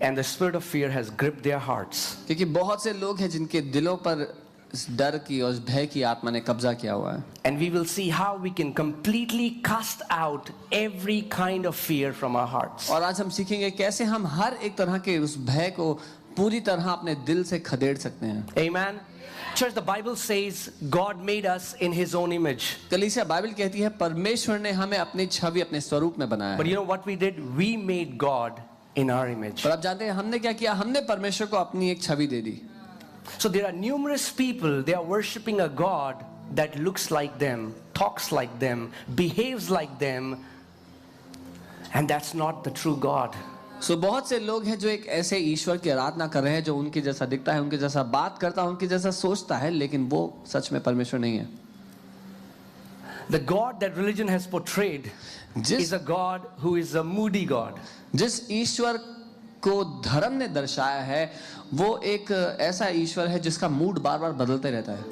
and the spirit of fear has gripped their hearts. क्योंकि बहुत से लोग हैं जिनके दिलों पर इस डर की और इस भय की आत्मा ने कब्जा किया हुआ है. And we will see how we can completely cast out every kind of fear from our hearts. और आज हम सीखेंगे कैसे हम हर एक तरह के उस भय को पूरी तरह अपने दिल से खदेड़ सकते हैं. Amen. Church, the Bible says God made us in His own image. कलीसिया बाइबल कहती है परमेश्वर ने हमें अपनी छवि अपने स्वरूप में बनाया But है. you know what we did? We made God in our image. पर आप जानते हैं हमने क्या किया? हमने परमेश्वर को अपनी एक छवि दे दी. So there are numerous people, they are worshiping a God that looks like them, talks like them, behaves like them, and that's not the true God. सो बहुत से लोग हैं जो एक ऐसे ईश्वर की आराधना कर रहे हैं जो उनके जैसा दिखता है, उनके जैसा बात करता है, उनके जैसा सोचता है, लेकिन वो सच में परमेश्वर नहीं है. The God that religion has portrayed is a God who is a moody God. जिस ईश्वर को धर्म ने दर्शाया है वो एक ऐसा ईश्वर है जिसका मूड बार बार बदलते रहता है.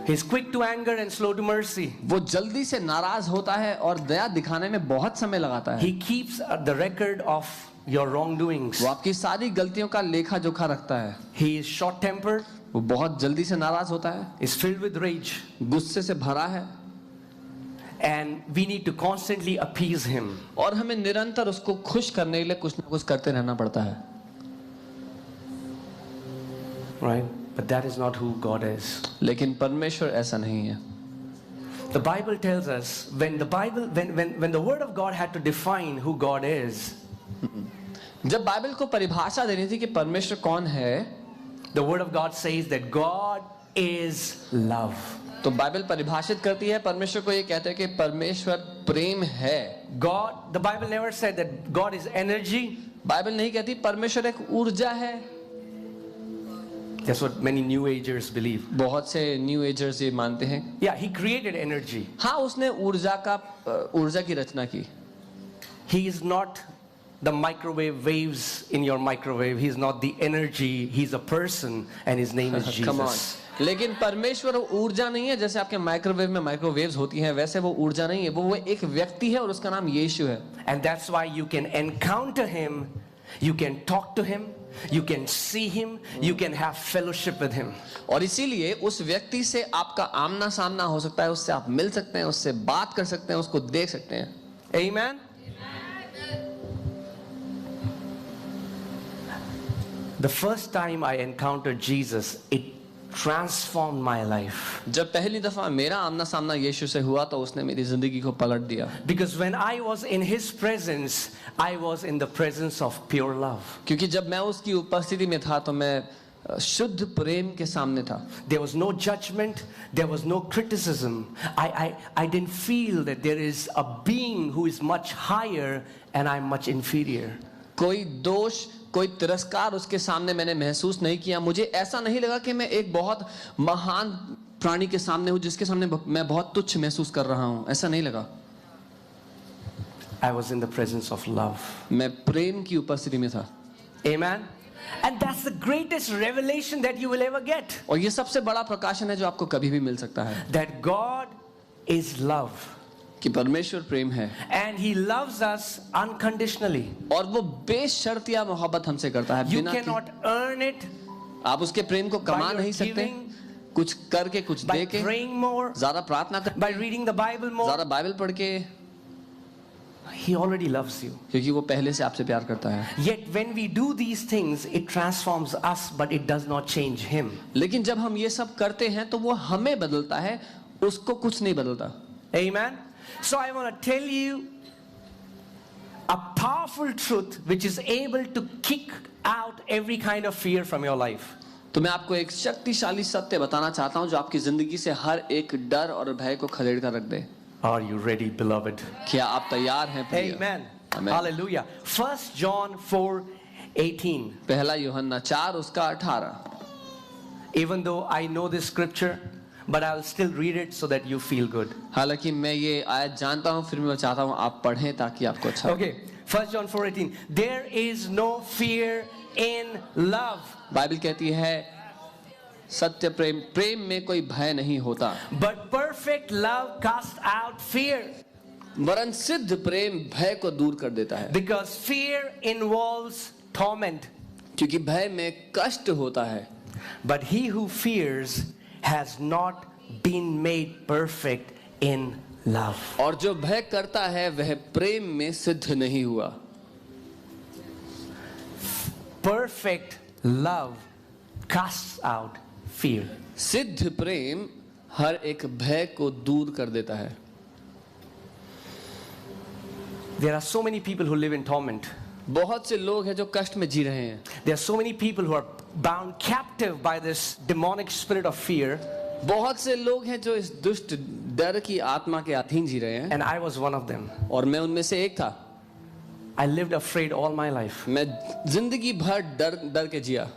He is quick to anger and slow to mercy. वो जल्दी से नाराज होता है और दया दिखाने में बहुत समय लगाता है. He keeps the record of your wrongdoings. वो आपकी सारी गलतियों का लेखा जोखा रखता है. He is short tempered. वो बहुत जल्दी से नाराज होता है. Is filled with rage. गुस्से से भरा है. And we need to constantly appease him. और हमें निरंतर उसको खुश करने के लिए कुछ ना कुछ करते रहना पड़ता है. Right? But that is not who God is. लेकिन परमेश्वर ऐसा नहीं है. The Bible tells us when the word of God had to define who God is. जब बाइबल को परिभाषा देनी थी कि परमेश्वर कौन है, the word of God says that God is love. तो बाइबल परिभाषित करती है, परमेश्वर को ये कहते हैं कि परमेश्वर प्रेम है. God, the Bible never said that God is energy. Bible नहीं कहती परमेश्वर एक ऊर्जा है. That's what many new agers believe. बहुत से न्यू एजर्स ये मानते हैं. Yeah, he created energy. हाँ, उसने ऊर्जा की रचना की. He is not the microwave waves in your microwave. He is not the energy. He's a person and his name is Jesus. Come on. लेकिन परमेश्वर ऊर्जा नहीं है. जैसे आपके माइक्रोवेव में माइक्रोवेव्स होती हैं, वैसे वो ऊर्जा नहीं है. वो एक व्यक्ति है और उसका नाम यीशु है. And that's why you can encounter him, you can talk to him, you can see him, you can have fellowship with him. और इसीलिए उस व्यक्ति से आपका आमना सामना हो सकता है, उससे आप मिल सकते हैं, उससे बात कर सकते हैं, उसको देख सकते हैं. Amen. The first time I encountered Jesus, it transformed my life. जब पहली दफा मेरा आमना सामना यीशु से हुआ तो उसने मेरी जिंदगी को पलट दिया. Because when I was in his presence, I was in the presence of pure love. क्योंकि जब मैं उसकी उपस्थिति में था तो मैं शुद्ध प्रेम के सामने था. There was no judgment, there was no criticism. I didn't feel that there is a being who is much higher and I'm much inferior. कोई दोष, कोई तिरस्कार उसके सामने मैंने महसूस नहीं किया. मुझे ऐसा नहीं लगा कि मैं एक बहुत महान प्राणी के सामने हूं जिसके सामने मैं बहुत तुच्छ महसूस कर रहा हूं. ऐसा नहीं लगा. I was in the presence of love. मैं प्रेम की उपस्थिति में था. Amen. And that's the greatest revelation that you will ever get. और ये सबसे बड़ा प्रकाशन है जो आपको कभी भी मिल सकता है. That God is love. कि परमेश्वर प्रेम है. And he loves us unconditionally. और वो बेशर्तिया मोहब्बत हमसे करता है. You cannot earn it. आप उसके प्रेम को कमा नहीं सकते. कुछ करके, कुछ by दे के, praying more, ज्यादा प्रार्थना करके, by reading the Bible more. ज्यादा बाइबल पढ़ के. He already loves you. क्योंकि वो पहले से आपसे प्यार करता है. Yet when we do these things, it transforms us, but it does not change him. लेकिन जब हम ये सब करते हैं तो वो हमें बदलता है, उसको कुछ नहीं बदलता. Amen. So I want to tell you a powerful truth which is able to kick out every kind of fear from your life. तो मैं आपको एक शक्तिशाली सत्य बताना चाहता हूं जो आपकी जिंदगी से हर एक डर और भय को खदेड़ कर रख दे. Are you ready, beloved? क्या आप तैयार हैं प्रिय? Amen. Amen. Hallelujah. 1 John 4:18. पहला यूहन्ना 4 उसका 18. Even though I know this scripture, but I'll still read it so that you feel good. हालांकि मैं ये आयत जानता हूं, फिर मैं चाहता हूं आप पढ़ें ताकि आपको अच्छा. Okay. 1 John 4:18. There is no fear in love. Bible कहती है सत्य प्रेम में कोई भय नहीं होता. But perfect love casts out fear. वरन सिद्ध प्रेम भय को दूर कर देता है. Because fear involves torment. क्योंकि भय में कष्ट होता है. But he who fears has not been made perfect in love. और जो भय करता है वह प्रेम में सिद्ध नहीं हुआ. Perfect love casts out fear. सिद्ध प्रेम हर एक भय को दूर कर देता है. There are so many people who live in torment. बहुत से लोग हैं जो कष्ट में जी रहे हैं. There are so many people who are bound captive by this demonic spirit of fear. बहुत से लोग हैं जो इस दुष्ट डर की आत्मा के अधीन जी रहे हैं. And I was one of them. और मैं उनमें से एक था. I lived afraid all my life. मैं जिंदगी भर डर के जिया.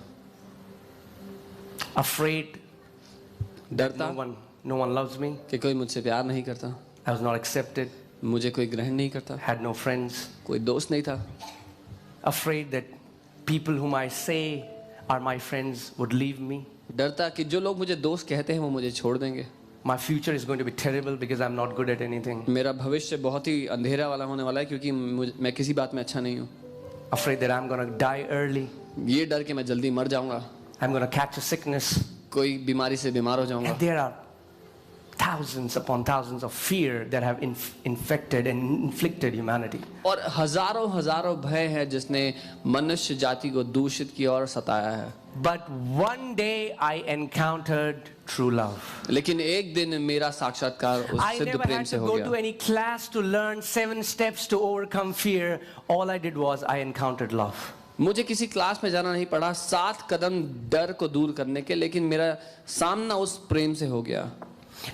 Afraid डरता no one loves me. कि कोई मुझसे प्यार नहीं करता. I was not accepted. मुझे कोई ग्रहण नहीं करता. Had no friends. कोई दोस्त नहीं था. Afraid that people whom I say are my friends would leave me. डरता कि जो लोग मुझे दोस्त कहते हैं वो मुझे छोड़ देंगे. My future is going to be terrible because I'm not good at anything. मेरा भविष्य बहुत ही अंधेरा वाला होने वाला है क्योंकि मैं किसी बात में अच्छा नहीं हूँ. Afraid that I'm going to die early. ये डर के मैं जल्दी मर जाऊंगा. I'm going to catch a sickness. कोई बीमारी से बीमार हो जाऊंगा. And there are thousands upon thousands of fear that have infected and inflicted humanity. और हजारों भय है जिसने मनुष्य जाति को दूषित किया और सताया है. But one day I encountered true love. लेकिन एक दिन मेरा साक्षात्कार उस I सिद्ध never प्रेम had से to हो go to गया. any class to learn 7 steps to overcome fear. All I did was I encountered love. मुझे किसी क्लास में जाना नहीं पड़ा 7 कदम डर को दूर करने के, लेकिन मेरा सामना उस प्रेम से हो गया.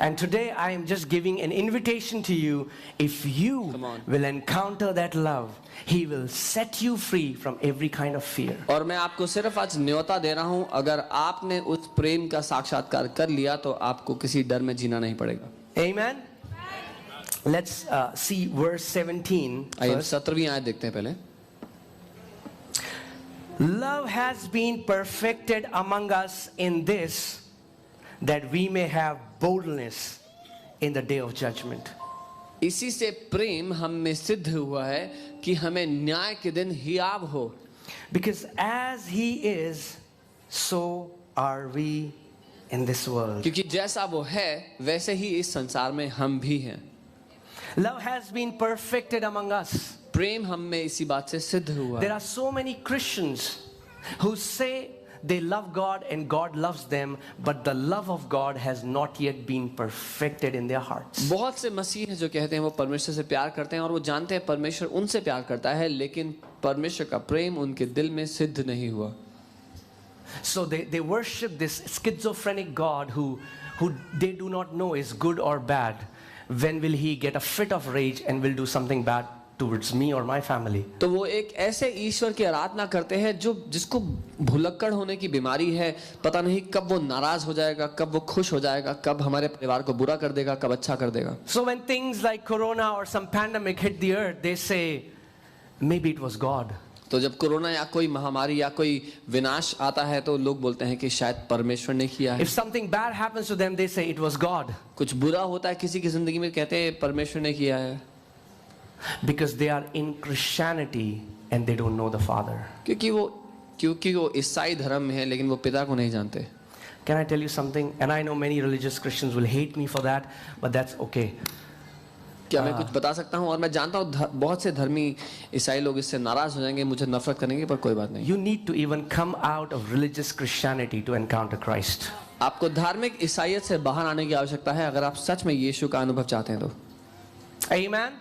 And today I am just giving an invitation to you. If you Come on. will encounter that love, He will set you free from every kind of fear. और मैं आपको सिर्फ आज न्योता दे रहा हूं, अगर आपने उस प्रेम का साक्षात्कार कर लिया तो आपको किसी डर में जीना नहीं पड़ेगा. Amen. Let's see verse 17. आइए first. 17वीं आयत देखते हैं पहले. Love has been perfected among us in this, that we may have boldness in the day of judgment. इसी से प्रेम हम में सिद्ध हुआ है कि हमें न्याय के दिन हियाव हो. Because as He is, so are we in this world. क्योंकि जैसा वो है वैसे ही इस संसार में हम भी हैं. Love has been perfected among us. प्रेम हम में इसी बात से सिद्ध हुआ There है. are so many Christians who say they love God and God loves them, but the love of God has not yet been perfected in their hearts. बहुत से मसीह हैं जो कहते हैं वो परमेश्वर से प्यार करते हैं और वो जानते हैं परमेश्वर उनसे प्यार करता है, लेकिन परमेश्वर का प्रेम उनके दिल में सिद्ध नहीं हुआ. So they worship this schizophrenic God who they do not know is good or bad. When will He get a fit of rage and will do something bad towards me or my family? तो वो एक ऐसे ईश्वर की आराधना करते हैं जो जिसको भुलक्कड़ होने की बीमारी है. पता नहीं कब वो नाराज हो जाएगा, कब वो खुश हो जाएगा, कब हमारे परिवार को बुरा कर देगा, कब अच्छा कर देगा. So when things like corona or some pandemic hit the earth, they say maybe it was God. तो जब कोरोना या कोई महामारी या कोई विनाश आता है तो लोग बोलते हैं कि शायद परमेश्वर ने किया है. If something bad happens to them, they say it was God. कुछ बुरा होता है किसी की जिंदगी में, कहते हैं परमेश्वर ने किया है. Because they are in Christianity and they don't know the Father. क्योंकि वो ईसाई धर्म में है लेकिन वो पिता को नहीं जानते. Can I tell you something? And I know many religious Christians will hate me for that, but that's okay. क्या मैं कुछ बता सकता हूँ? और मैं जानता हूँ बहुत से धर्मी ईसाई लोग इससे नाराज हो जाएंगे, मुझे नफरत करेंगे, पर कोई बात नहीं. You need to even come out of religious Christianity to encounter Christ. आपको धार्मिक ईसाईयत से बाहर आने की आवश्यकता है अगर आप सच में यीशु का अनुभव चाहते हैं तो. Amen.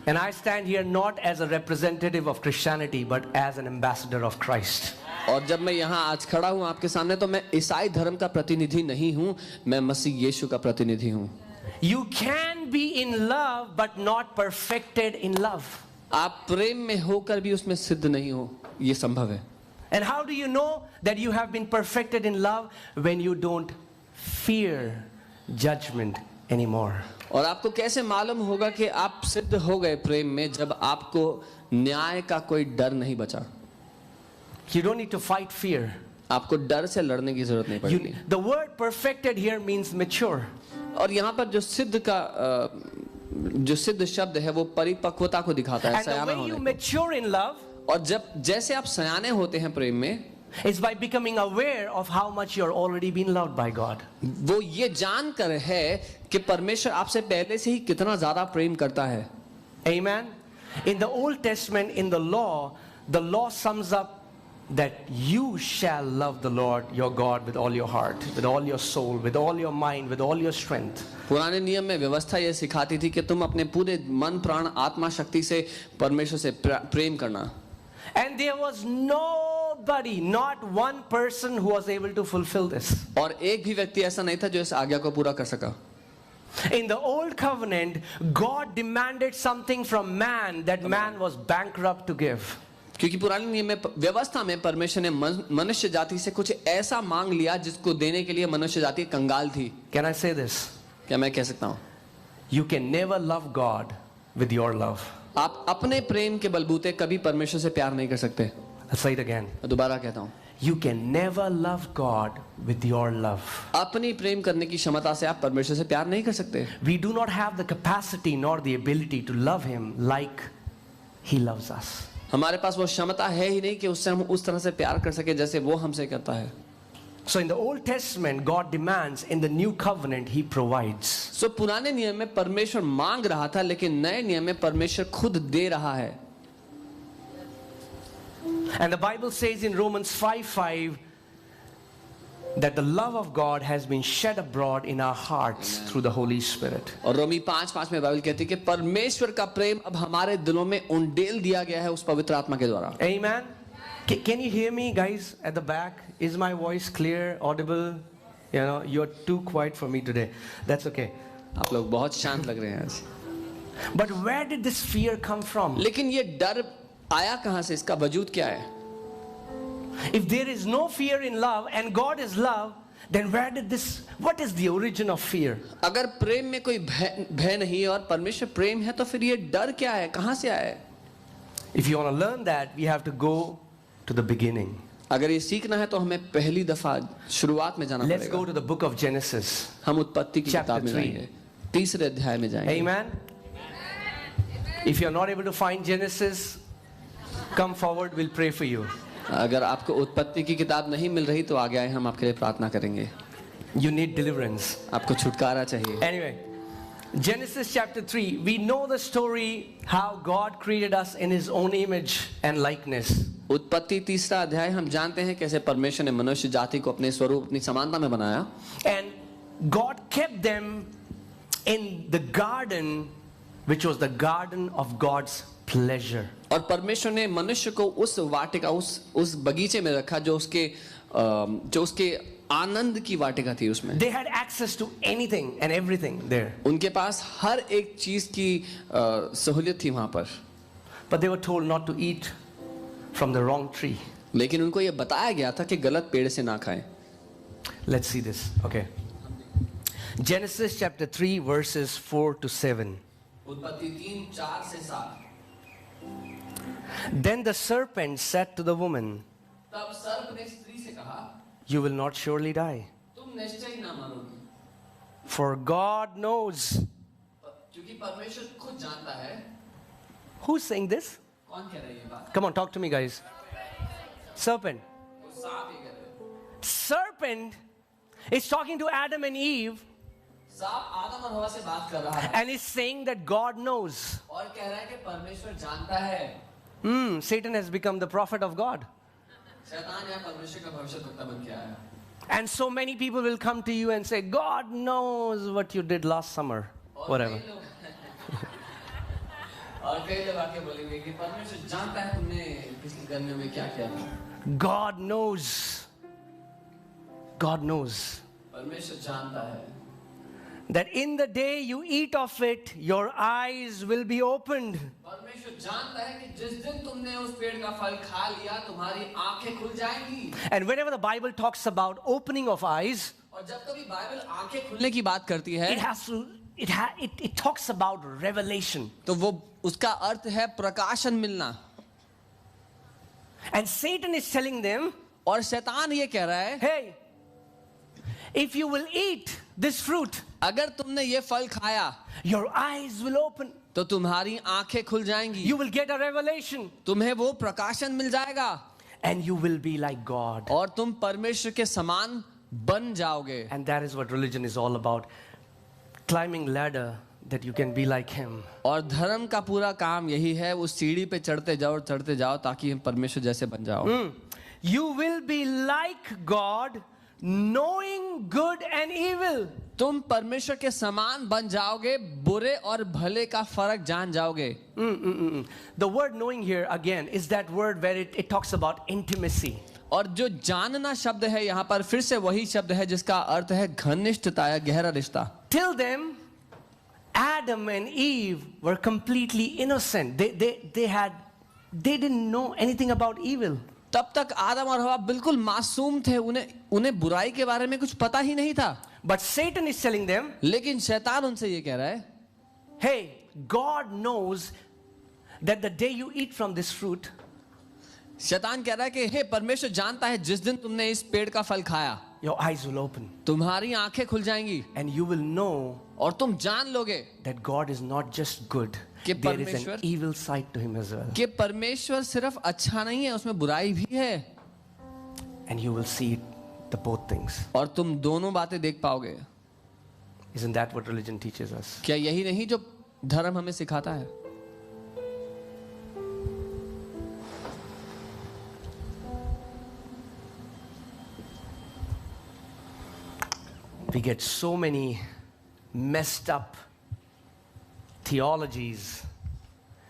And I stand here not as a representative of Christianity, but as an ambassador of Christ. और जब मैं यहाँ आज खड़ा हूँ आपके सामने तो मैं ईसाई धर्म का प्रतिनिधि नहीं हूँ, मैं मसीह यीशु का प्रतिनिधि हूँ. You can be in love but not perfected in love. आप प्रेम में होकर भी उसमें सिद्ध नहीं हो, ये संभव है. And how do you know that you have been perfected in love? When you don't fear judgment anymore. और आपको कैसे मालूम होगा कि आप सिद्ध हो गए प्रेम में, जब आपको न्याय का कोई डर नहीं बचा. You don't need to fight fear. आपको डर से लड़ने की जरूरत नहीं पड़ेगी. The word perfected here means mature. और यहाँ पर जो सिद्ध शब्द है वो परिपक्वता को दिखाता है, And the Siyana way you होने mature in love, को. और जब जैसे आप सयाने होते हैं प्रेम में, is by becoming aware of how much you're already been loved by God. वो ये जानकर है कि परमेश्वर आपसे पहले से ही कितना ज्यादा प्रेम करता है. Amen. In the Old Testament, in the law sums up that you shall love the Lord your God with all your heart, with all your soul, with all your mind, with all your strength. पुराने नियम में व्यवस्था ये सिखाती थी कि तुम अपने पूरे मन, प्राण, आत्मा, शक्ति से परमेश्वर से प्रेम करना. And there was nobody, not one person who was able to fulfill this. और एक भी व्यक्ति ऐसा नहीं था जो इस आज्ञा को पूरा कर सका. In the old covenant, God demanded something from man that man was bankrupt to give. क्योंकि पुराने नियम में, व्यवस्था में परमेश्वर ने मनुष्य जाति से कुछ ऐसा मांग लिया जिसको देने के लिए मनुष्य जाति कंगाल थी. Can I say this? क्या मैं कह सकता हूँ? You can never love God with your love. आप अपने प्रेम के बलबूते कभी परमेश्वर से प्यार नहीं कर सकते. I'll say it again. मैं दोबारा कहता हूँ. You can never love God with your love. अपनी प्रेम करने की क्षमता से आप परमेश्वर से प्यार नहीं कर सकते. We do not have the capacity nor the ability to love Him like He loves us. हमारे पास वो क्षमता है ही नहीं कि उससे हम उस तरह से प्यार कर सके जैसे वो हमसे करता है. So in the Old Testament, God demands. In the New Covenant, He provides. So पुराने नियम में परमेश्वर मांग रहा था, लेकिन नए नियम में परमेश्वर खुद दे रहा है. And the Bible says in Romans 5:5 that the love of God has been shed abroad in our hearts through the Holy Spirit. और रोमी 5:5 में बाइबल कहती है कि परमेश्वर का प्रेम अब हमारे दिलों में उंडेल दिया गया है उस पवित्र आत्मा के द्वारा. Amen. Can you hear me, guys, at the back? Is my voice clear, audible? You know, you're too quiet for me today. That's okay. आप लोग बहुत शांत लग रहे हैं आज. But where did this fear come from? लेकिन ये डर आया कहां से? इसका वजूद क्या है? If there is no fear in love and God is love, then what is the origin of fear? अगर प्रेम में कोई भय नहीं है और परमेश्वर प्रेम है, तो फिर ये डर क्या है? कहां से आया है? If you want to learn that, we have to go to the beginning. अगर ये सीखना है तो हमें पहली दफा शुरुआत में जाना पड़ेगा. Let's go to the book of Genesis. हम उत्पत्ति की किताब में जाएंगे. 3 अध्याय में जाएंगे. Amen. If you are not able to find Genesis, come forward, we'll pray for you. अगर आपको उत्पत्ति की किताब नहीं मिल रही तो आगे आए, हम आपके लिए प्रार्थना करेंगे. You need deliverance. आपको छुटकारा चाहिए. Anyway, Genesis chapter 3, we know the story how God created us in His own image and likeness. उत्पत्ति 3 अध्याय हम जानते हैं कैसे परमेश्वर ने मनुष्य जाति को अपने स्वरूप, अपनी समानता में बनाया. And God kept them in the garden, which was the garden of God's pleasure. और परमेश्वर ने मनुष्य को उस वाटिका, उस बगीचे में रखा जो उसके आनंद की वाटिका थी. उसमें They had access to anything and everything there. उनके पास हर एक चीज की सहूलियत थी वहां पर. But they were told not to eat from the wrong tree. लेकिन उनको यह बताया गया था कि गलत पेड़ से ना खाएं. Let's see this. Okay. Genesis chapter 3 verses 4 to 7. उत्पत्ति 3:4 से 7. Then the serpent said to the woman, तब सर्प ने स्त्री से कहा, you will not surely die, तुम निश्चय ना मरोगी. for God knows. क्योंकि परमेश्वर खुद जानता है. Who's saying this? कौन कह रहा है ये बात? Come on, talk to me, guys. Serpent. वो सांप ही कह रहा है. Serpent is talking to Adam and Eve सांप आदम और हवा से बात कर रहा है and is saying that God knows. और कह रहा है कि परमेश्वर जानता है. Satan has become the prophet of God. शैतान या परमेश्वर का भविष्यद्वक्ता बन के आया. And so many people will come to you and say, God knows what you did last summer. Whatever. और कई लोग आके बोलेंगे कि परमेश्वर जानता है तुमने पिछली गर्मी में क्या किया था. God knows. God knows परमेश्वर जानता है that in the day you eat of it, your eyes will be opened. परमेश्वर जानता है कि जिस दिन तुमने उस पेड़ का फल खा लिया तुम्हारी आंखें खुल जाएंगी. And whenever the Bible talks about opening of eyes, और जब कभी बाइबल आंखें खुलने की बात करती है, it talks about revelation. तो वो उसका अर्थ है प्रकाशन मिलना. And Satan is telling them, और शैतान ये कह रहा है, hey, if you will eat this fruit, अगर तुमने ये फल खाया your eyes will open. तो तुम्हारी आंखें खुल जाएंगी, You will get a revelation तुम्हें वो प्रकाशन मिल जाएगा and you will be like God. और तुम परमेश्वर के समान बन जाओगे। And that is what religion is all about. Climbing ladder that you can be like Him. और धर्म का पूरा काम यही है, उस सीढ़ी पे चढ़ते जाओ ताकि हम परमेश्वर जैसे बन जाओ। You will be like God, knowing good and evil. तुम परमेश्वर के समान बन जाओगे, बुरे और भले का फर्क जान जाओगे। The word knowing here again is that word where it talks about intimacy. और जो जानना शब्द है यहाँ पर फिर से वही शब्द है जिसका अर्थ है घनिष्ठता या गहरा रिश्ता। Till then, Adam and Eve were completely innocent. They didn't know anything about evil. तब तक आदम और हवा बिल्कुल मासूम थे, उन्हें बुराई के बारे में कुछ पता ही नहीं था। But Satan is telling them, लेकिन शैतान उनसे ये कह रहा है, hey, God knows that the day you eat from this fruit, शैतान कह रहा है कि हे परमेश्वर जानता है जिस दिन तुमने इस पेड़ का फल खाया, your eyes will open तुम्हारी आंखें खुल जाएंगी and you will know और तुम जान लोगे that God is not just good. कि There is an परमेश्वर evil side to Him as well. कि परमेश्वर सिर्फ अच्छा नहीं है, उसमें बुराई भी है। And you will see the both things. और तुम दोनों बातें देख पाओगे। Isn't that what religion teaches us? क्या यही नहीं जो धर्म हमें सिखाता है? We get so many messed up theologies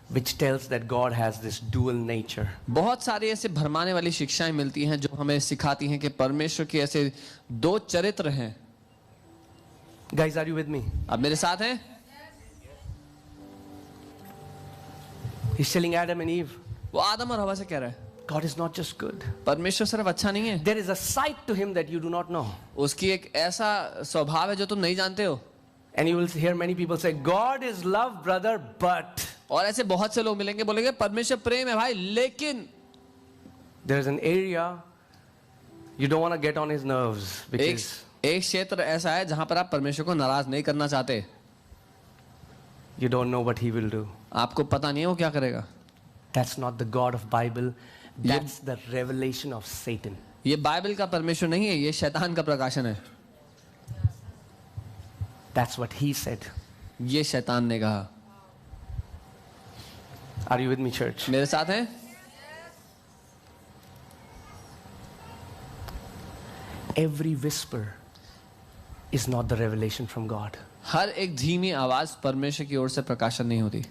which tells that God has this dual nature. बहुत सारी ऐसे भरमाने वाली शिक्षाएं मिलती हैं जो हमें सिखाती हैं कि परमेश्वर के ऐसे दो चरित्र हैं। Guys, are you with me? अब मेरे साथ हैं? He's telling Adam and Eve, वो आदम और हवा से कह रहा है, God is not just good. परमेश्वर सिर्फ अच्छा नहीं है, There is a side to Him that you do not know. उसकी एक ऐसा स्वभाव है जो तुम नहीं जानते हो। And you will hear many people say, God is love, brother, but और ऐसे बहुत से लोग मिलेंगे, बोलेंगे परमेश्वर प्रेम है भाई, लेकिन there is an area you don't want to get on His nerves because एक क्षेत्र ऐसा है जहां पर आप परमेश्वर को नाराज नहीं करना चाहते। you don't know what He will do. आपको पता नहीं है वो क्या करेगा। That's not the God of Bible. That's the revelation of Satan. ये बाइबल का परमेश्वर नहीं है, ये शैतान का प्रकाशन है। That's what He said. ये शैतान ने कहा। Are you with me, church? मेरे साथ हैं? Every whisper is not the revelation from God. हर एक धीमी आवाज परमेश्वर की ओर से प्रकाशन नहीं होती।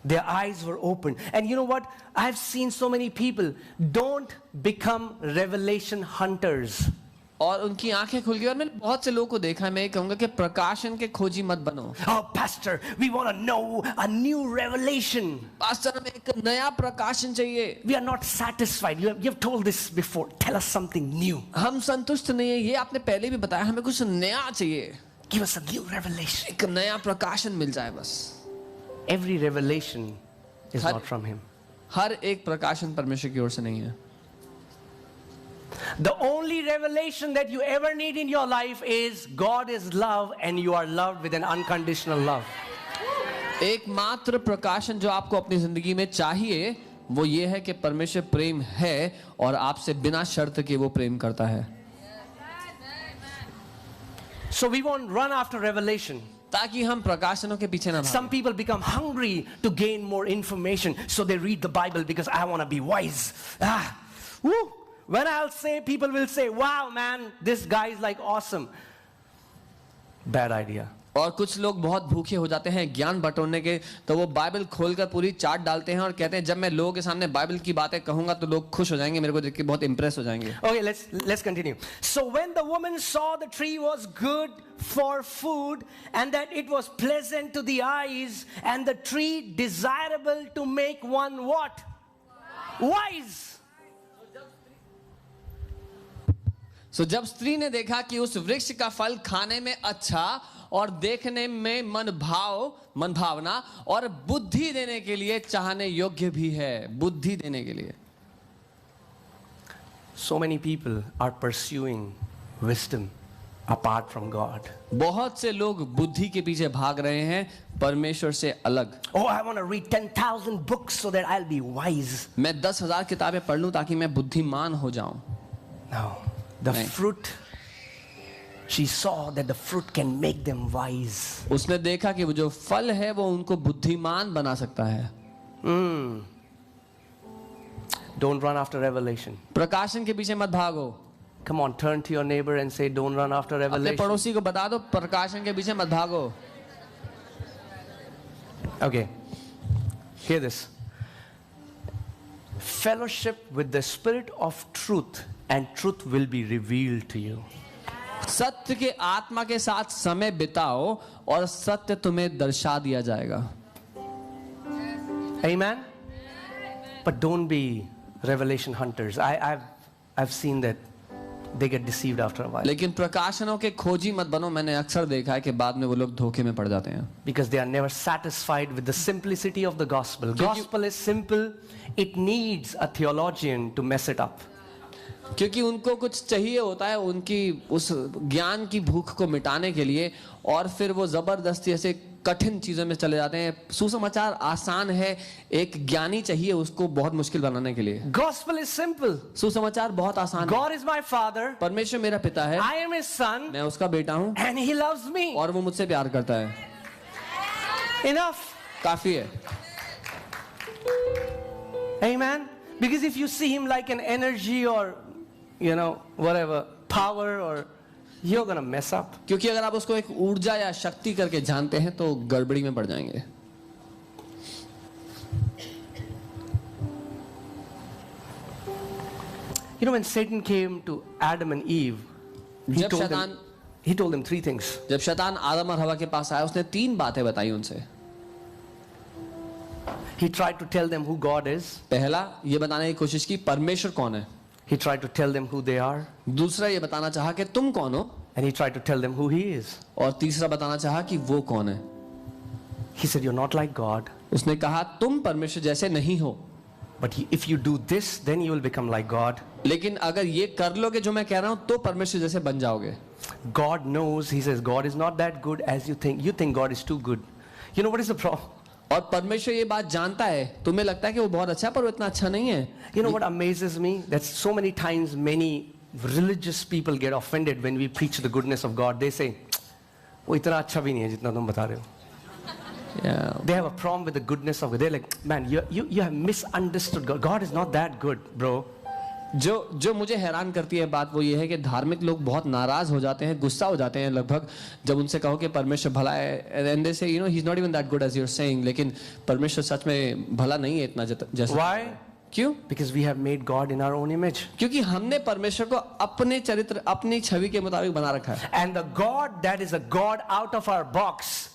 Their eyes were open. And you know what? I've seen so many people don't become revelation hunters. और उनकी आंखें खुल गई और मैंने बहुत से लोगों को देखा है। मैं ये कहूंगा कि प्रकाशन के खोजी मत बनो। Oh, pastor, we want to know a new revelation. Pastor, हमें एक नया प्रकाशन चाहिए। We are not satisfied. You have told this before. Tell us something new. हम संतुष्ट नहीं है, ये आपने पहले भी बताया, हमें कुछ नया चाहिए। Give us a new revelation. एक नया प्रकाशन मिल जाए बस। Every revelation is not from Him. हर एक प्रकाशन परमेश्वर की ओर से नहीं है। The only revelation that you ever need in your life is God is love and you are loved with an unconditional love. एकमात्र प्रकाशन जो आपको अपनी जिंदगी में चाहिए वो ये है कि परमेश्वर प्रेम है और आपसे बिना शर्त के वो प्रेम करता है। So we won't run after revelation. ताकि हम प्रकाशनों के पीछे ना भागें। Some people become hungry to gain more information, so they read the Bible because I want to be wise. Woo! When I'll say, people will say, wow, man, this guy is like awesome. Bad idea. और कुछ लोग बहुत भूखे हो जाते हैं ज्ञान बटोरने के, तो वो बाइबल खोलकर पूरी चार्ट डालते हैं और कहते हैं जब मैं लोगों के सामने बाइबल की बातें कहूंगा तो लोग खुश हो जाएंगे, मेरे को देख के बहुत इंप्रेस हो जाएंगे। Okay, let's continue. So when the woman saw the tree was good for food and that it was pleasant to the eyes and the tree desirable to make one what? Wise. So जब स्त्री ने देखा कि उस वृक्ष का फल खाने में अच्छा और देखने में मन भावना और बुद्धि देने के लिए चाहने योग्य भी है, बुद्धि देने के लिए। So many people are pursuing wisdom apart from God. बहुत से लोग बुद्धि के पीछे भाग रहे हैं परमेश्वर से अलग। Oh, I want to read 10,000 books so that I'll be wise. मैं 10,000 किताबें पढ़ लूं ताकि मैं बुद्धिमान हो जाऊं। No, the नहीं। fruit, she saw that the fruit can make them wise. उसने देखा कि वो जो फल है वो उनको बुद्धिमान बना सकता है। Don't run after revelation. प्रकाशन के पीछे मत भागो। Come on, turn to your neighbor and say, don't run after अपने revelation. पड़ोसी को बता दो प्रकाशन के पीछे मत भागो। Okay, hear this. Fellowship with the Spirit of truth, and truth will be revealed to you. सत्य के आत्मा के साथ समय बिताओ और सत्य तुम्हें दर्शा दिया जाएगा। Amen? But don't be revelation hunters. I've seen that they get deceived after a while. लेकिन प्रकाशनों के खोजी मत बनो। मैंने अक्सर देखा है कि बाद में वो लोग धोखे में पड़ जाते हैं। Because they are never satisfied with the simplicity of the gospel. Gospel is simple. It needs a theologian to mess it up. क्योंकि उनको कुछ चाहिए होता है उनकी उस ज्ञान की भूख को मिटाने के लिए, और फिर वो जबरदस्ती ऐसे कठिन चीजों में चले जाते हैं। सुसमाचार आसान है, एक ज्ञानी चाहिए उसको बहुत मुश्किल बनाने के लिए। Gospel is simple. सुसमाचार बहुत आसान है। God is my father. परमेश्वर मेरा पिता है, I am his son. मैं उसका बेटा हूँ And he loves me. और वो मुझसे प्यार करता है। Enough. काफी है। Amen. Because if you see him like an energy or, whatever, power, or you're gonna mess up. क्योंकि अगर आप उसको एक ऊर्जा या शक्ति करके जानते हैं तो गड़बड़ी में पड़ जाएंगे। When Satan came to Adam and Eve, he told them three things. जब शैतान आदम और हवा के पास आया उसने 3 बातें बताई उनसे। He tried to tell them who God is. पहला ये बताने की कोशिश की परमेश्वर कौन है। He tried to tell them who they are. दूसरा ये बताना चाहा कि तुम कौन हो। And he tried to tell them who he is. और तीसरा बताना चाहा कि वो कौन है। He said, you're not like God. उसने कहा तुम परमेश्वर जैसे नहीं हो, But if you do this, then you will become like God. लेकिन अगर ये कर लोगे जो मैं कह रहा हूं तो परमेश्वर जैसे बन जाओगे। God knows. He says, God is not that good as you think. You think God is too good. You know what is the problem? और परमेश्वर ये बात जानता है, तुम्हें लगता है कि वो बहुत अच्छा है पर वो इतना अच्छा नहीं है। You know what amazes me? That so many times many religious people get offended when we preach the goodness of God. They say, वो इतना अच्छा भी नहीं है जितना तुम बता रहे हो. They have a problem with the goodness of God. They're like, man, you have misunderstood God. God is not that good, bro. जो मुझे हैरान करती है बात वो ये है कि धार्मिक लोग बहुत नाराज हो जाते हैं, गुस्सा हो जाते हैं लगभग जब उनसे कहो कि परमेश्वर भला है, and they say, he's not even that good as you're saying, लेकिन परमेश्वर सच में भला नहीं है इतना जैसा। Why? क्यों? Because we have made God in our own image. क्योंकि हमने परमेश्वर को अपने चरित्र अपनी छवि के मुताबिक बना रखा है। And the God that is a God out of our box,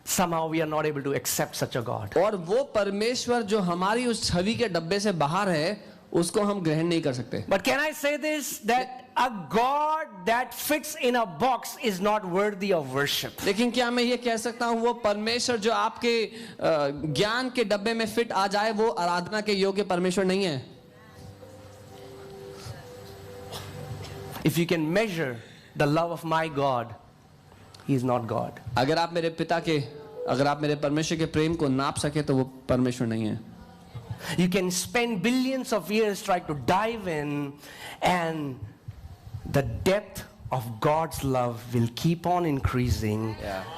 somehow we are not able to accept such a God. और वो परमेश्वर जो हमारी उस छवि के डब्बे से बाहर है उसको हम ग्रहण नहीं कर सकते। But can I say this, that a God that fits in a box is not worthy of worship. लेकिन क्या मैं ये कह सकता हूँ वो परमेश्वर जो आपके ज्ञान के डब्बे में फिट आ जाए वो आराधना के योग्य परमेश्वर नहीं है? If you can measure the love of my God, he is not God. अगर आप मेरे परमेश्वर के प्रेम को नाप सके तो वो परमेश्वर नहीं है। You can spend billions of years trying to dive in, and the depth of God's love will keep on increasing.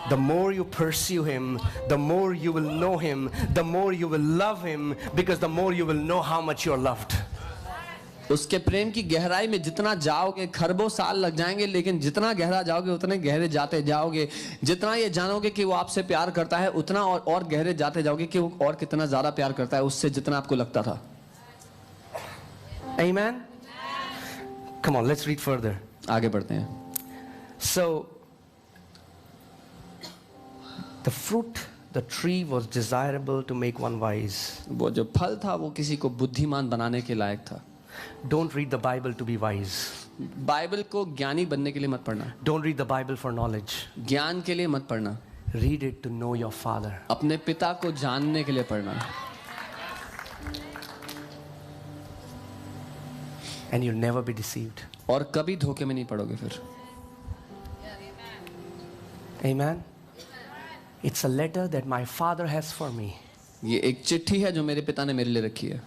The more you pursue him, the more you will know him, the more you will love him, because the more you will know how much you're loved. उसके प्रेम की गहराई में जितना जाओगे खरबों साल लग जाएंगे, लेकिन जितना गहरा जाओगे उतने गहरे जाते जाओगे। जितना ये जानोगे कि वो आपसे प्यार करता है उतना और गहरे जाते जाओगे कि वो और कितना ज्यादा प्यार करता है उससे जितना आपको लगता था। Amen. Come on, let's read further. आगे बढ़ते हैं। So the fruit, the tree was desirable to make one wise. वो जो फल था वो किसी को बुद्धिमान बनाने के लायक था। Don't read the Bible to be wise. Bible को ज्ञानी बनने के लिए मत पढ़ना। Don't read the Bible for knowledge. ज्ञान के लिए मत पढ़ना। Read it to know your Father. अपने पिता को जानने के लिए पढ़ना। And you'll never be deceived. और कभी धोखे में नहीं पड़ोगे फिर। Amen. It's a letter that my Father has for me. ये एक चिट्ठी है जो मेरे पिता ने मेरे लिए रखी है.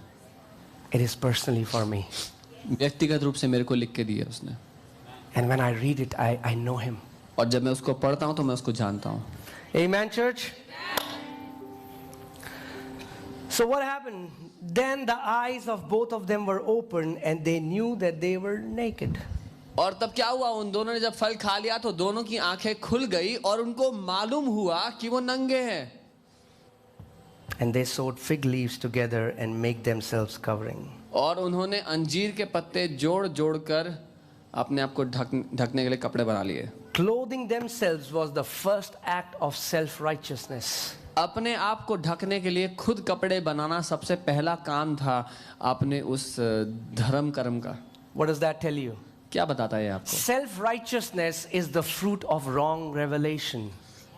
It is personally for me. व्यक्तिगत रूप से मेरे को लिख के दी है उसने. And when I read it, I know him. और जब मैं उसको पढ़ता हूँ तो मैं उसको जानता हूँ. Amen, church? So what happened? Then the eyes of both of them were opened and they knew that they were naked. और तब क्या हुआ, उन दोनों ने जब फल खा लिया तो दोनों की आंखें खुल गई और उनको मालूम हुआ कि वो नंगे हैं. And they sewed fig leaves together and make themselves covering. और उन्होंने अंजीर के पत्ते जोड़ जोड़ कर अपने आप को ढकने के लिए कपड़े बना लिए. Clothing themselves was the first act of self-righteousness. अपने आप को ढकने के लिए खुद कपड़े बनाना सबसे पहला काम था अपने उस धर्म कर्म का. What does that tell you? क्या बताता है आपको? Self-righteousness is the fruit of wrong revelation.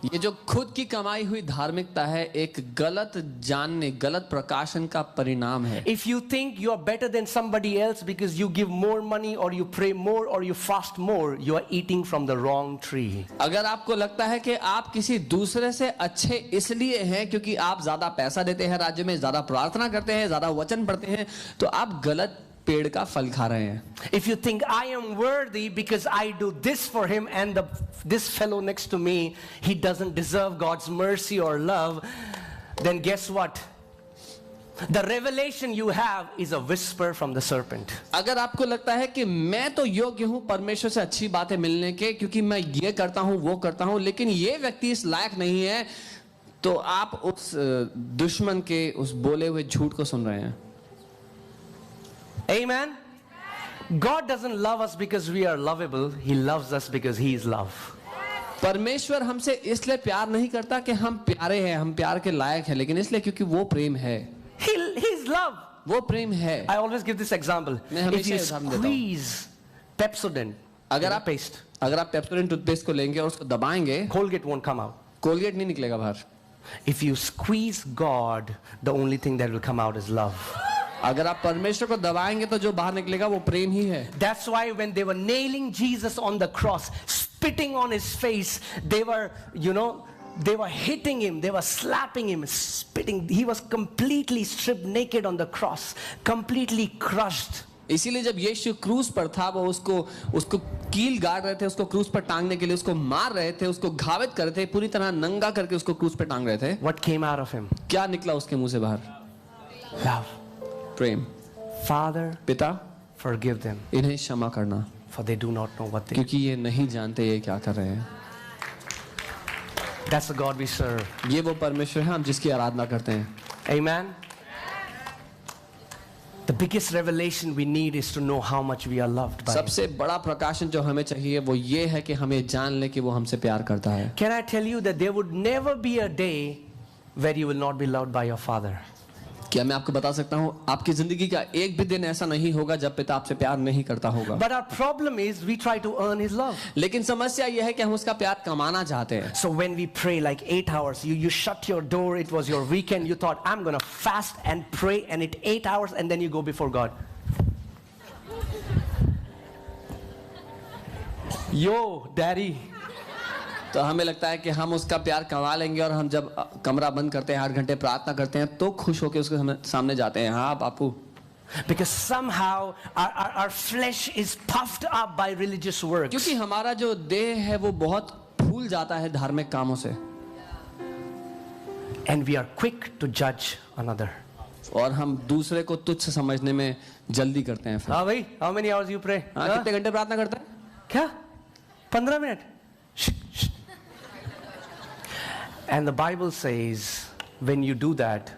ये जो खुद की कमाई हुई धार्मिकता है एक गलत जानने, गलत प्रकाशन का परिणाम है. If you think you are better than somebody else because you give more money or you pray more or you fast more, you are eating from the wrong tree. अगर आपको लगता है कि आप किसी दूसरे से अच्छे इसलिए हैं क्योंकि आप ज्यादा पैसा देते हैं राज्य में, ज्यादा प्रार्थना करते हैं, ज्यादा वचन पढ़ते हैं, तो आप गलत पेड़ का फल खा रहे हैं. If you think I am worthy because I do this for him and this fellow next to me, he doesn't deserve God's mercy or love, then guess what? The revelation you have is a whisper from the serpent. अगर आपको लगता है कि मैं तो योग्य हूं परमेश्वर से अच्छी बातें मिलने के क्योंकि मैं ये करता हूं वो करता हूं, लेकिन ये व्यक्ति इस लायक नहीं है, तो आप उस दुश्मन के उस बोले हुए झूठ को सुन रहे हैं. Amen. God doesn't love us because we are lovable. He loves us because he is love. परमेश्वर हमसे इसलिए प्यार नहीं करता कि हम प्यारे हैं, हम प्यार के लायक हैं, लेकिन इसलिए क्योंकि वो प्रेम है. He is love. वो प्रेम है. I always give this example. If you squeeze Pepsodent, अगर आप पेप्सोडेंट टूथपेस्ट को लेंगे और उसको दबाएंगे, Colgate won't come out. Colgate नहीं निकलेगा बाहर. If you squeeze God, the only thing that will come out is love. अगर आप परमेश्वर को दबाएंगे तो जो बाहर निकलेगा वो प्रेम ही है. That's why when they were nailing Jesus on the cross, spitting on his face, they were hitting him, they were slapping him, spitting. He was completely stripped naked on the cross, completely crushed. इसीलिए जब यीशु क्रूस पर था वो उसको कील गाड़ रहे थे, उसको क्रूस पर टांगने के लिए उसको मार रहे थे, उसको घावित कर रहे थे, पूरी तरह नंगा करके उसको क्रूस पर टांग रहे थे. What came out of him? क्या निकला उसके मुंह से बाहर? Love. प्रेम. Father, पिता, forgive them, इन्हें क्षमा करना, for they do not know what they do. क्योंकि ये नहीं जानते ये क्या कर रहे हैं. That's the God we serve. ये वो परमेश्वर है हम जिसकी आराधना करते हैं. Amen. The biggest revelation we need is to know how much we are loved by him. सबसे बड़ा प्रकाशन जो हमें चाहिए वो ये है कि हमें जान ले कि वो हमसे प्यार करता है. Can I tell you that there would never be a day where you will not be loved by your father? क्या मैं आपको बता सकता हूँ आपकी जिंदगी का एक भी दिन ऐसा नहीं होगा जब पिता आपसे प्यार नहीं करता होगा. But our problem is we try to earn his love. लेकिन समस्या यह है कि हम उसका प्यार कमाना चाहते हैं. So when we pray like 8 hours, you shut your door, it was your weekend, you thought I'm going to fast and pray, and it 8 hours and then you go before God. Yo, daddy. तो हमें लगता है कि हम उसका प्यार कमा लेंगे और हम जब कमरा बंद करते हैं 8 घंटे प्रार्थना करते हैं तो खुश होकर उसके सामने जाते हैं. हाँ बापू. Because somehow our flesh is puffed up by religious works. क्योंकि हमारा जो देह है वो बहुत फूल जाता है धार्मिक कामों से. And we are quick to judge another. और हम दूसरे को तुच्छ समझने में जल्दी करते हैं. हाँ भाई, how many hours you pray? कितने घंटे प्रार्थना करते हैं? क्या? 15 minute? And the Bible says, when you do that,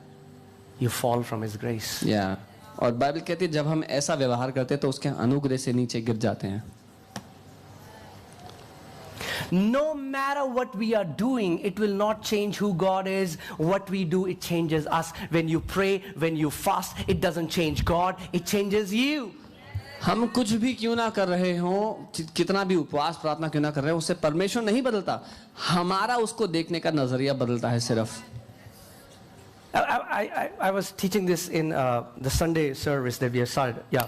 you fall from His grace. Yeah. और बाइबल कहती है जब हम ऐसा व्यवहार करते हैं तो उसके अनुग्रह से नीचे गिर जाते हैं. No matter what we are doing, it will not change who God is. What we do, it changes us. When you pray, when you fast, it doesn't change God, it changes you. हम कुछ भी क्यों ना कर रहे हो, कितना भी उपवास प्रार्थना क्यों ना कर रहे हो, उससे परमेश्वर नहीं बदलता, हमारा उसको देखने का नजरिया बदलता है सिर्फ. I was teaching this in the Sunday service that we have started. Yeah.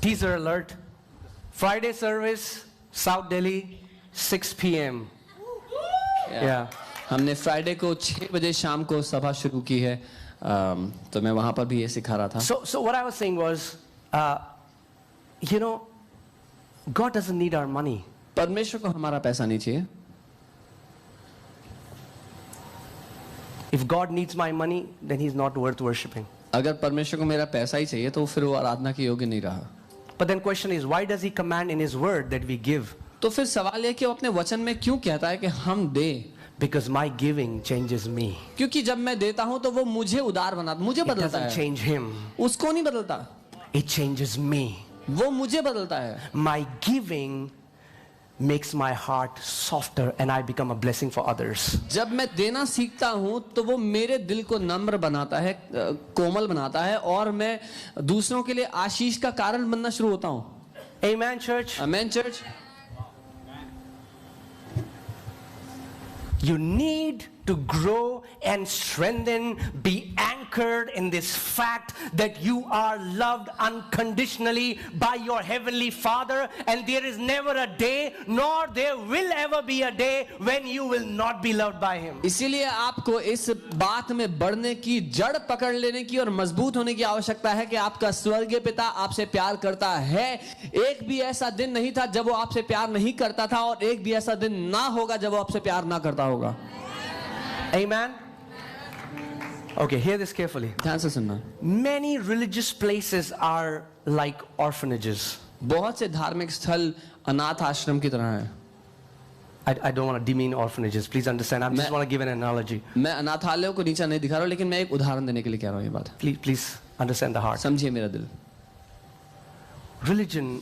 Teaser alert. Friday service, South Delhi, 6 p.m. Yeah. हमने फ्राइडे को 6 बजे शाम को सभा शुरू की है, तो मैं वहां पर भी ये सिखा रहा था. So what I was saying was, God doesn't need our money. परमेश्वर को हमारा पैसा नहीं चाहिए. If God needs my money, then He's not worth worshiping. अगर परमेश्वर को मेरा पैसा ही चाहिए तो फिर वो आराधना के योग्य नहीं रहा. But then question is, why does He command in His word that we give? तो फिर सवाल है कि वो अपने वचन में क्यों कहता है कि हम दे? Because my giving changes me. क्योंकि जब मैं देता हूं तो वो मुझे उदार बनाता, मुझे It बदलता doesn't है. change Him. उसको नहीं बदलता, It changes me. वो मुझे बदलता है. My giving makes my heart softer and I become a blessing for others. जब मैं देना सीखता हूं तो वो मेरे दिल को नम्र बनाता है, कोमल बनाता है, और मैं दूसरों के लिए आशीष का कारण बनना शुरू होता हूं. Amen, church. Amen church. You need to grow and strengthen, be anchored in this fact that you are loved unconditionally by your heavenly Father, and there is never a day, nor there will ever be a day when you will not be loved by Him. इसीलिए आपको इस बात में बढ़ने की, जड़ पकड़ लेने की और मजबूत होने की आवश्यकता है कि आपका स्वर्गीय पिता आपसे प्यार करता है. एक भी ऐसा दिन नहीं था जब वो आपसे प्यार नहीं करता था, और एक भी ऐसा दिन ना होगा जब वो आपसे प्यार ना करता होगा. Amen. Okay, hear this carefully. ध्यान से सुनना. Many religious places are like orphanages. बहुत से धार्मिक स्थल अनाथ आश्रम की तरह हैं. I don't want to demean orphanages. Please understand. I just want to give an analogy. मैं अनाथालयों को नीचा नहीं दिखा रहा हूं, लेकिन मैं एक उदाहरण देने के लिए कह रहा हूं ये बात. Please understand the heart. समझिए मेरा दिल. Religion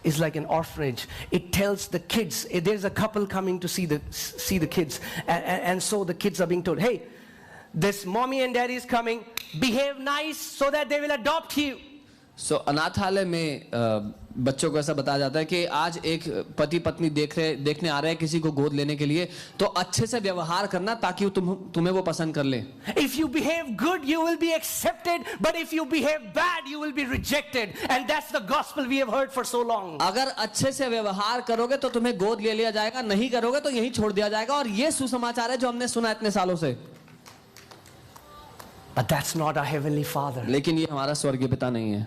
is like an orphanage. It tells the kids, there's a couple coming to see the kids, and so the kids are being told, hey, this mommy and daddy is coming, behave nice so that they will adopt you. So अनाथालय में बच्चों को ऐसा बताया जाता है कि आज एक पति पत्नी देखने आ रहे हैं किसी को गोद लेने के लिए, तो अच्छे से व्यवहार करना ताकि तुम्हें वो पसंद कर ले. If you behave good, you will be accepted, but if you behave bad, you will be rejected, and that's the gospel we have heard for so long. अगर अच्छे से व्यवहार करोगे तो तुम्हें गोद ले लिया जाएगा, नहीं करोगे तो यहीं छोड़ दिया जाएगा, और ये सुसमाचार है जो हमने सुना इतने सालों से. But that's not our heavenly Father. लेकिन ये हमारा स्वर्गीय पिता नहीं है.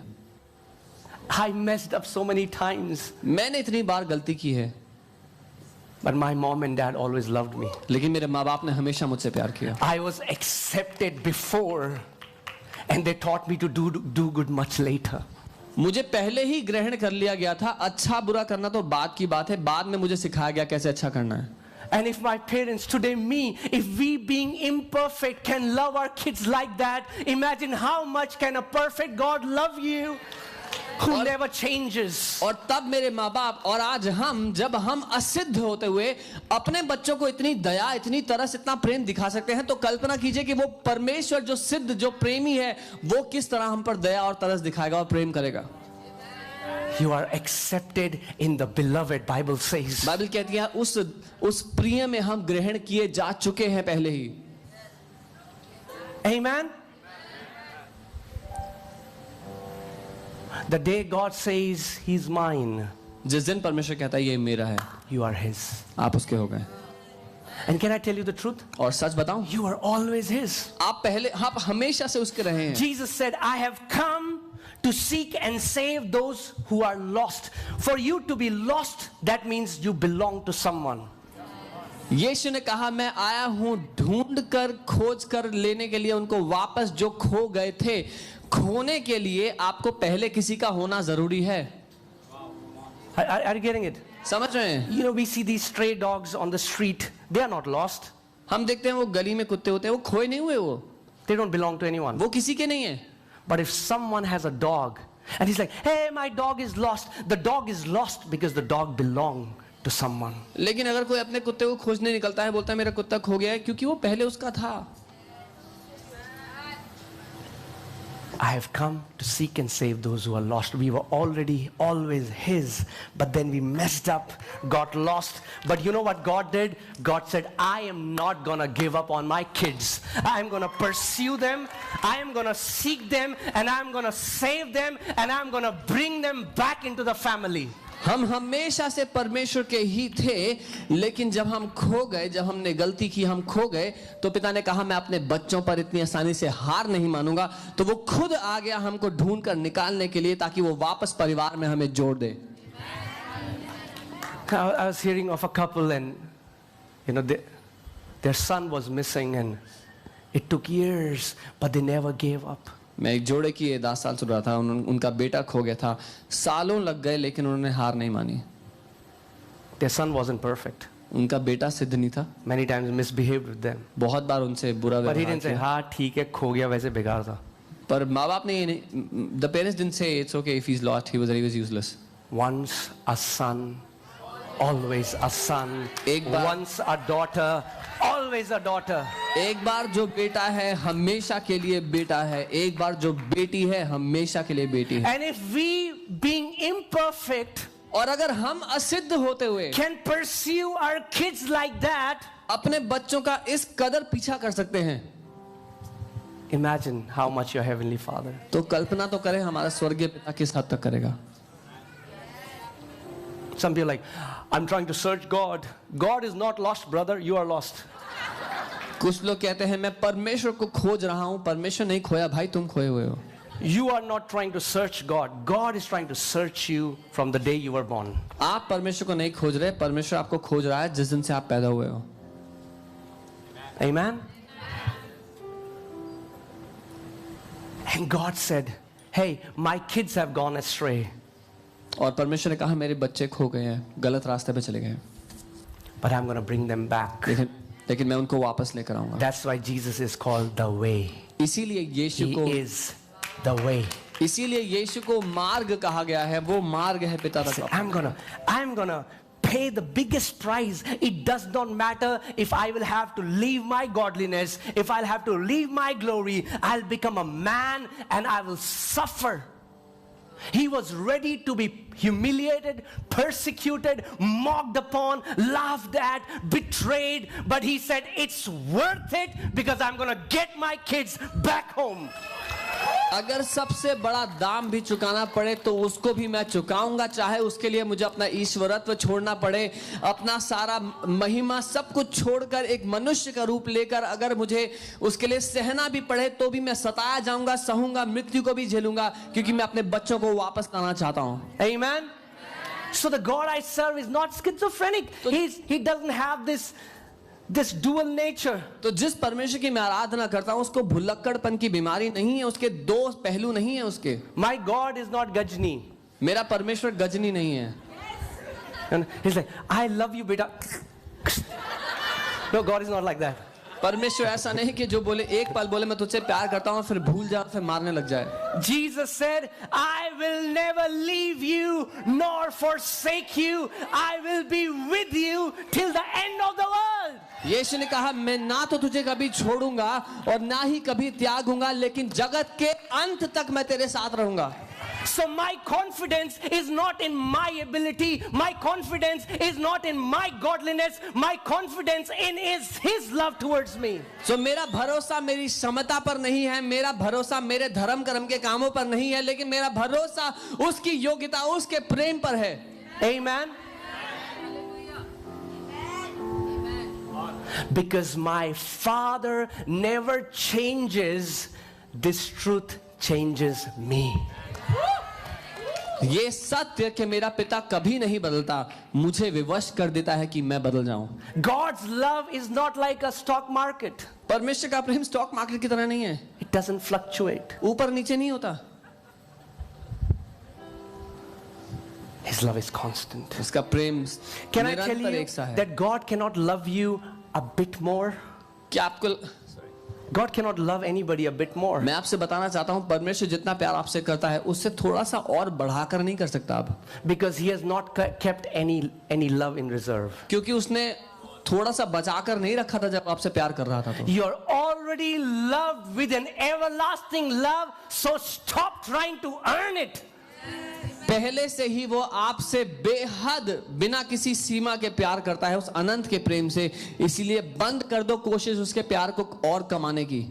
I messed up so many times. मैंने इतनी बार गलती की है, but my mom and dad always loved me. लेकिन मेरे माँ बाप ने हमेशा मुझसे प्यार किया. I was accepted before, and they taught me to do good much later. मुझे पहले ही ग्रहण कर लिया गया था. अच्छा बुरा करना तो बाद की बात है, बाद में मुझे सिखाया गया कैसे अच्छा करना है. And if my parents, today me, if we being imperfect can love our kids like that, imagine how much can a perfect God love you, who never changes. और तब मेरे माँ बाप और आज हम, जब हम असिद्ध होते हुए अपने बच्चों को इतनी दया, इतनी तरस, इतना प्रेम दिखा सकते हैं, तो कल्पना कीजिए कि वो परमेश्वर जो सिद्ध, जो प्रेमी है, वो किस तरह हम पर दया और तरस दिखाएगा और प्रेम करेगा. You are accepted in the beloved, Bible says. Bible कहती है उस प्रिय में हम ग्रहण किए जा चुके हैं पहले ही. Amen. The day God says He's mine, जिस दिन परमेश्वर कहता है ये मेरा है, you are His. आप उसके हो गए. And can I tell you the truth? और सच बताऊं, You are always His. आप हमेशा से उसके रहे हैं. Jesus said, I have come to seek and save those who are lost. For you to be lost, that means you belong to someone. यीशु ने कहा, मैं आया हूं ढूंढ कर, खोज कर लेने के लिए उनको वापस जो खो गए थे. खोने के लिए आपको पहले किसी का होना जरूरी है. Are you getting it? समझ रहे हैं? You know, we see these stray dogs on the street. They are not lost. हम देखते हैं वो गली में कुत्ते होते हैं, वो खोए नहीं हुए, They don't belong to anyone. वो किसी के नहीं है. But if someone has a dog and he's like, hey, my dog is lost, the dog is lost because the dog belonged to someone. लेकिन अगर कोई अपने कुत्ते को खोजने निकलता है, बोलता है मेरा कुत्ता खो गया है, क्योंकि वो पहले उसका था. I have come to seek and save those who are lost. We were already always His, but then we messed up, got lost. But you know what God did? God said, I am not gonna give up on my kids. I am gonna pursue them, I am gonna seek them, and I am gonna save them, and I am gonna bring them back into the family. हम हमेशा से परमेश्वर के ही थे, लेकिन जब हम खो गए, जब हमने गलती की, हम खो गए, तो पिता ने कहा मैं अपने बच्चों पर इतनी आसानी से हार नहीं मानूंगा। तो वो खुद आ गया हमको ढूंढ कर निकालने के लिए, ताकि वो वापस परिवार में हमें जोड़ दे। I was hearing of a couple, and their son was missing, and it took years, but they never gave up. मैं एक जोड़े की ये 10 साल सुन रहा था, उनका बेटा खो गया था, सालों लग गए, लेकिन उन्होंने हार नहीं मानी। Their son wasn't perfect. उनका बेटा सिद्ध नहीं था, Many times misbehaved with them. बहुत बार उनसे बुरा But he व्यवहार didn't say, किया। हाँ ठीक है, खो गया वैसे बेकार था. पर माँ बाप ने ये नहीं, the parents didn't say it's okay if he's lost, he was useless. Once a son, always a son. एक बार- Once a daughter, always a daughter. एक बार जो बेटा है हमेशा के लिए बेटा है, एक बार जो बेटी है हमेशा के लिए बेटी है। And if we, being imperfect, और अगर हम असिद्ध होते हुए can pursue our kids like that, अपने बच्चों का इस कदर पीछा कर सकते हैं, imagine how much your heavenly Father. तो कल्पना तो करें हमारा स्वर्गीय पिता किस हद तक करेगा। Some people are like, I'm trying to search God. God is not lost, brother. You are lost. कुछ लोग कहते हैं मैं परमेश्वर को खोज रहा हूं, परमेश्वर नहीं खोया भाई, तुम खोए हुए हो। You are not trying to search God. God is trying to search you from the day you were born. आप परमेश्वर को नहीं खोज रहे, परमेश्वर आपको खोज रहा है जिस दिन से आप पैदा हुए हो। Amen? And God said, hey, my kids have gone astray. और परमेश्वर ने कहा मेरे बच्चे खो गए हैं, गलत रास्ते पे चले गए हैं, But I'm going to bring them back. लेकिन मैं उनको वापस लेकर आऊंगा। That's why Jesus is called the way. इसीलिए यीशु He को is the way. इसीलिए यीशु को मार्ग कहा गया है, वो मार्ग है पिता तक। I'm gonna pay the biggest price. It does not matter if I will have to leave my godliness, if I'll have to leave my glory, I'll become a man and I will suffer. He was ready to be humiliated, persecuted, mocked upon, laughed at, betrayed, but he said it's worth it because I'm gonna get my kids back home. अगर सबसे बड़ा दाम भी चुकाना पड़े तो उसको भी मैं चुकाऊंगा, चाहे उसके लिए मुझे अपना ईश्वरत्व छोड़ना पड़े, अपना सारा महिमा सब कुछ छोड़कर एक मनुष्य का रूप लेकर अगर मुझे उसके लिए सहना भी पड़े तो भी मैं सताया जाऊंगा, सहूंगा, मृत्यु को भी झेलूंगा, क्योंकि मैं अपने बच्चों को वापस लाना चाहता हूं। Amen. So the God I serve is not schizophrenic. He doesn't have this dual nature. तो जिस परमेश्वर की मैं आराधना करता हूं उसको भुलक्कड़पन की बीमारी नहीं है, उसके दो पहलू नहीं है उसके। My God is not Gajni. मेरा परमेश्वर गजनी नहीं है। And he's like, I love you, beta. No, God is not like that. परमेश्वर ऐसा नहीं कि जो बोले एक पल बोले मैं तुझसे प्यार करता हूं फिर भूल जाए फिर मारने लग जाए। Jesus said, I will never leave you nor forsake you. I will be with you till the end of the world. यीशु ने कहा मैं ना तो तुझे कभी छोड़ूंगा और ना ही कभी त्यागूंगा, लेकिन जगत के अंत तक मैं तेरे साथ रहूंगा। So my confidence is not in my ability. My confidence is not in my godliness. My confidence in is His love towards me. So मेरा भरोसा मेरी क्षमता पर नहीं है, मेरा भरोसा मेरे धर्म कर्म के कामों पर नहीं है, लेकिन मेरा भरोसा उसकी योग्यता, उसके प्रेम पर है। Amen. Because my Father never changes, this truth changes me. ये सत्य कि मेरा पिता कभी नहीं बदलता मुझे विवश कर देता है कि मैं बदल जाऊं। God's love is not like a stock market. परमेश्वर का प्रेम स्टॉक मार्केट की तरह नहीं है, It doesn't fluctuate. ऊपर नीचे नहीं होता। His love is constant. उसका प्रेम Can I tell निरंतर you एक सा है। that God cannot love you a bit more? क्या आपको God cannot love anybody a bit more. मैं आपसे बताना चाहता हूं परमेश्वर जितना प्यार आपसे करता है उससे थोड़ा सा और बढ़ाकर नहीं कर सकता आप, Because He has not kept any love in reserve. क्योंकि उसने थोड़ा सा बचाकर नहीं रखा था जब आपसे प्यार कर रहा था तो। You're already loved with an everlasting love, so stop trying to earn it. पहले से ही वो आपसे बेहद बिना किसी सीमा के प्यार करता है, उस अनंत के प्रेम से, इसीलिए बंद कर दो कोशिश उसके प्यार को और कमाने की।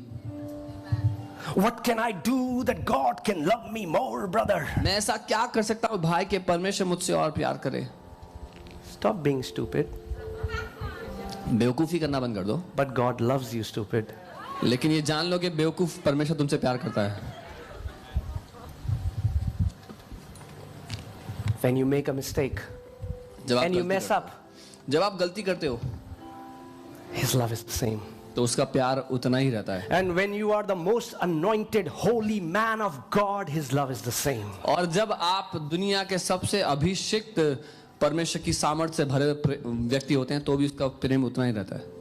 What can I do that God can love me more, brother? मैं ऐसा क्या कर सकता हूँ भाई कि परमेश्वर मुझसे और प्यार करे? Stop being stupid. बेवकूफी करना बंद कर दो। But God loves you, stupid. लेकिन ये जान लो कि बेवकूफ परमेश्वर तुमसे प्यार करता है। When you make a mistake and you mess up, जब आप गलती करते हो His love is the same. तो उसका प्यार उतना ही रहता है। And when you are the most anointed, holy man of God, His love is the same. और जब आप दुनिया के सबसे अभिषिक्त परमेश्वर की सामर्थ से भरे व्यक्ति होते हैं तो भी उसका प्रेम उतना ही रहता है।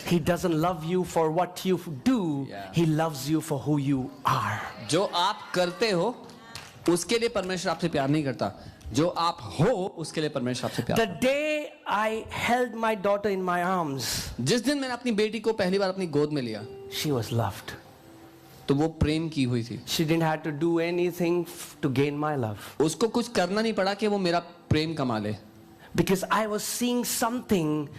He doesn't love you for what you do. Yeah. He loves you for who you are. जो आप करते हो उसके लिए परमेश्वर आपसे प्यार नहीं करता, जो आप हो उसके लिए परमेश्वर आपसे प्यार। The day I held my daughter in my arms, जिस दिन मैंने अपनी बेटी को पहली बार अपनी गोद में लिया she was loved. तो वो प्रेम की हुई थी। She didn't have to do anything to gain my love. उसको कुछ करना नहीं पड़ा कि वो मेरा प्रेम कमा ले, Because I was seeing something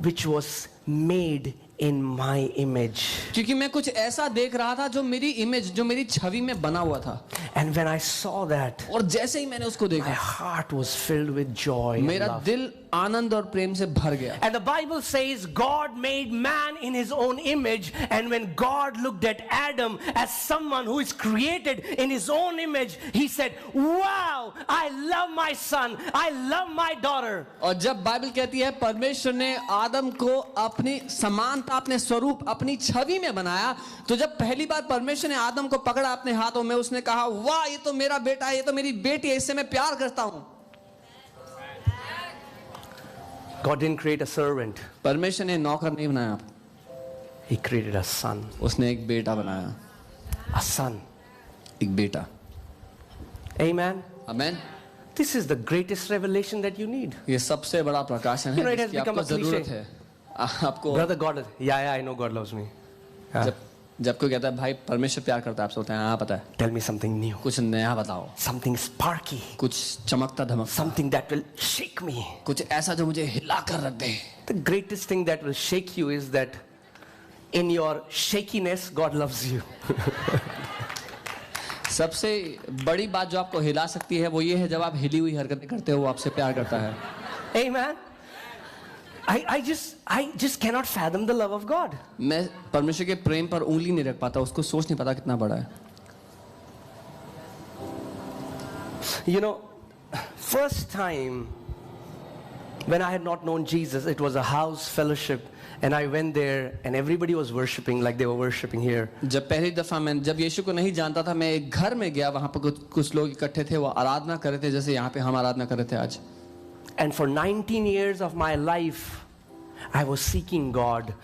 which was made in my image. क्योंकि मैं कुछ ऐसा देख रहा था जो मेरी इमेज, जो मेरी छवि में बना हुआ था। And when I saw that, और जैसे ही मैंने उसको my देखा heart was filled with joy and मेरा love. दिल आनंद और प्रेम से भर गया। And the Bible says God made man in His own image, and when God looked at Adam as someone who is created in His own image, He said, wow, I love my son, I love my daughter. और जब Bible कहती है परमेश्वर ने आदम को अपनी समानता, अपने स्वरूप, अपनी छवि में बनाया, तो जब पहली बार परमेश्वर ने आदम को पकड़ा अपने हाथों में, उसने कहा वाह ये तो मेरा बेटा है, ये तो मेरी बेटी है, इससे मैं प्यार करता हूं। God didn't create a servant, परमेश्वर ने नौकर नहीं बनाया, He created a son. उसने एक बेटा बनाया, A son. एक बेटा। Amen. Amen. This is the greatest revelation that you need. ये सबसे बड़ा प्रकाशन You know, है it has जिसकी become आपको a cliche. जरूरत है। आपको Brother, God, yeah, I know God loves me. Yeah. जब कोई कहता है भाई परमेश्वर प्यार करता है, आपसे बोलते हैं हाँ पता है, Tell me something new, कुछ नया बताओ, something sparky, कुछ चमकता धमकता, something that will shake me. कुछ ऐसा जो मुझे हिला कर रख दे। The greatest thing that will shake you is that in your shakiness, God loves you. सबसे बड़ी बात जो आपको हिला सकती है वो ये है जब आप हिली हुई हरकतें करते हो, वो आपसे प्यार करता है। Amen. I just cannot fathom the love of God. मैं परमेश्वर के प्रेम पर उंगली नहीं रख पाता, उसको सोच नहीं पाता कितना बड़ा है। You know, first time when I had not known Jesus, it was a house fellowship, and I went there and everybody was worshiping like they were worshiping here. जब पहली दफा मैं जब यीशु को नहीं जानता था, मैं एक घर में गया, वहां पर कुछ लोग इकट्ठे थे, वो आराधना कर रहे थे जैसे यहाँ पे हम आराधना कर रहे थे आज। And for 19 years of my life, I was seeking God,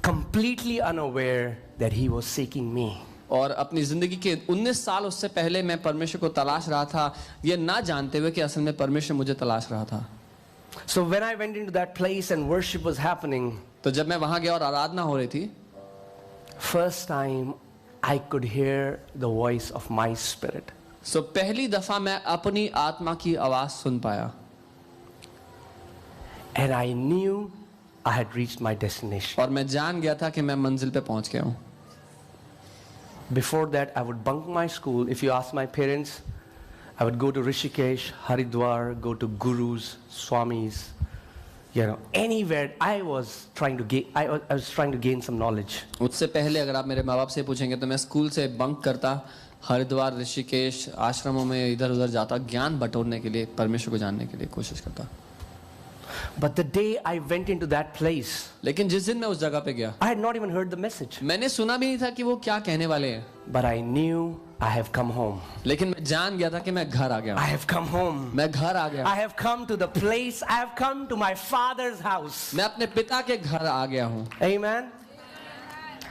completely unaware that He was seeking me. और अपनी जिंदगी के 19 साल उससे पहले मैं परमेश्वर को तलाश रहा था, ये ना जानते हुए कि असल में परमेश्वर मुझे तलाश रहा था। So when I went into that place and worship was happening, तो जब मैं वहां गया और आराधना हो रही थी, first time I could hear the voice of my spirit. सो पहली दफा मैं अपनी आत्मा की आवाज सुन पाया। And I knew I had reached my destination. और मैं जान गया था कि मैं मंजिल पे पहुंच गया हूं। Before that, I would bunk my school. If you ask my parents, I would go to Rishikesh, Haridwar, go to gurus, swamis, you know, anywhere. I was trying to gain some knowledge. उससे पहले अगर आप मेरे माँ बाप से पूछेंगे तो मैं स्कूल से बंक करता, हरिद्वार, ऋषिकेश, आश्रमों में इधर उधर जाता, ज्ञान बटोरने के लिए, परमेश्वर को जानने के लिए कोशिश करता। But the day I went into that place, लेकिन जिस दिन मैं उस जगह पे गया, I had not even heard the message. मैंने सुना भी नहीं था कि वो क्या कहने वाले हैं, But I knew I have come home. लेकिन मैं जान गया था कि मैं घर आ गया I हूं। have come home. मैं घर आ गया, I have come to the place. I have come to my father's house. मैं अपने पिता के घर आ गया हूं। Amen.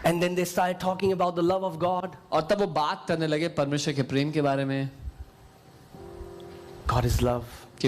And then they started talking about the love of God. और तब वो बात करने लगे परमेश्वर के प्रेम के बारे में, God is love. कि